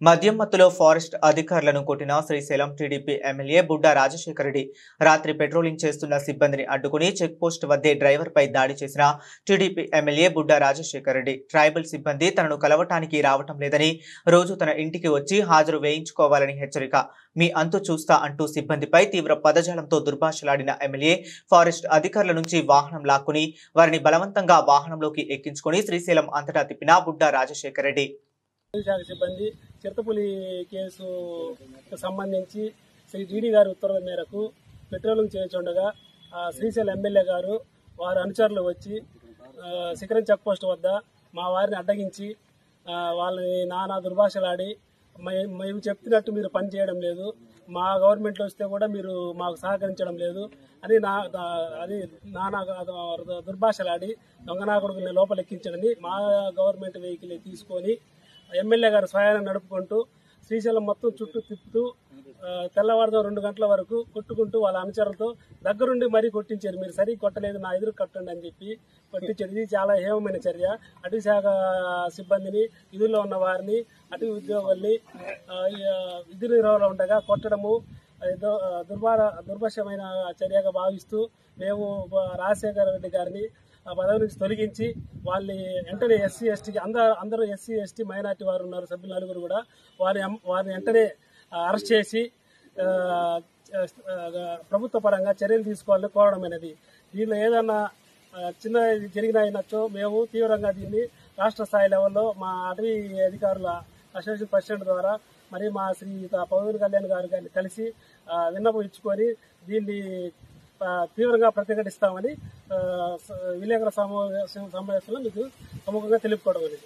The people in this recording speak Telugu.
మద్యం మత్తులో ఫారెస్ట్ అధికారులను కొట్టిన శ్రీశైలం టీడీపీ ఎమ్మెల్యే బుడ్డా రాజశేఖర్ రెడ్డి రాత్రి పెట్రోలింగ్ చేస్తున్న సిబ్బందిని అడ్డుకుని చెక్పోస్ట్ వద్దే డ్రైవర్పై దాడి చేసిన TDP MLA Budda Rajasekhar Reddy tribal సిబ్బంది తనను కలవటానికి రావటం లేదని రోజు తన ఇంటికి వచ్చి హాజరు వేయించుకోవాలని హెచ్చరిక మీ అంతు చూస్తా అంటూ సిబ్బందిపై తీవ్ర పదజాలంతో దుర్భాషలాడిన ఎమ్మెల్యే ఫారెస్ట్ అధికారుల నుంచి వాహనం లాక్కుని వారిని బలవంతంగా వాహనంలోకి ఎక్కించుకుని శ్రీశైలం అంతటా తిప్పిన బుడ్డా రాజశేఖర్ రెడ్డి శాఖ సిబ్బంది చిరుతపులి కేసు సంబంధించి శ్రీ డీడీ గారి ఉత్తర్వుల మేరకు పెట్రోలింగ్ చేస్తుండగా శ్రీశైలం ఎమ్మెల్యే గారు వారి అనుచరులు వచ్చి శిఖరం చెక్ పోస్ట్ వద్ద మా వారిని అడ్డగించి వాళ్ళని నానా దుర్భాషలాడి మేము చెప్తున్నట్టు మీరు పని చేయడం లేదు, మా గవర్నమెంట్లో వస్తే కూడా మీరు మాకు సహకరించడం లేదు అని నానా దుర్భాషలాడి దొంగనాకుడుని లోపలెక్కించడని మా గవర్నమెంట్ వెహికల్ తీసుకొని ఎమ్మెల్యే గారు స్వయాన్ని నడుపుకుంటూ శ్రీశైలం మొత్తం చుట్టూ తిప్పుతూ తెల్లవారుతో 2 గంటల వరకు కొట్టుకుంటూ వాళ్ళ అనుచరులతో దగ్గరుండి మరీ కొట్టించారు. మీరు సరిగ్గా కొట్టలేదు, నా ఎదురు కట్టండి అని చెప్పి కొట్టించారు. ఇది చాలా హేమమైన చర్య. అటవీ శాఖ సిబ్బందిని, విధుల్లో ఉన్న వారిని, అటవీ ఉద్యోగుల్ని విధి నిర్వహణలో ఉండగా కొట్టడము దుర్భాషమైన చర్యగా భావిస్తూ మేము రాజశేఖర రెడ్డి గారిని పదవి నుంచి తొలగించి వాళ్ళని వెంటనే ఎస్సీ ఎస్టీకి అందరూ ఎస్సీ ఎస్టీ మైనార్టీ వారు ఉన్నారు, సభ్యులు నలుగురు కూడా వారిని వెంటనే అరెస్ట్ చేసి ప్రభుత్వ పరంగా చర్యలు తీసుకోవాలని కోరడమైనది. దీనిలో ఏదన్నా చిన్న జరిగినచో మేము తీవ్రంగా దీన్ని రాష్ట్ర స్థాయి లెవెల్లో మా అటవీ అధికారుల అసోసియేషన్ ప్రెసిడెంట్ ద్వారా మరి మా శ్రీ పవన్ కళ్యాణ్ గారిని కలిసి విన్నపం ఇచ్చుకొని దీన్ని తీవ్రంగా ప్రతిఘటిస్తామని విలేకరుల సమావేశంలో మీకు ప్రముఖంగా తెలుపుకోవడం అనేది.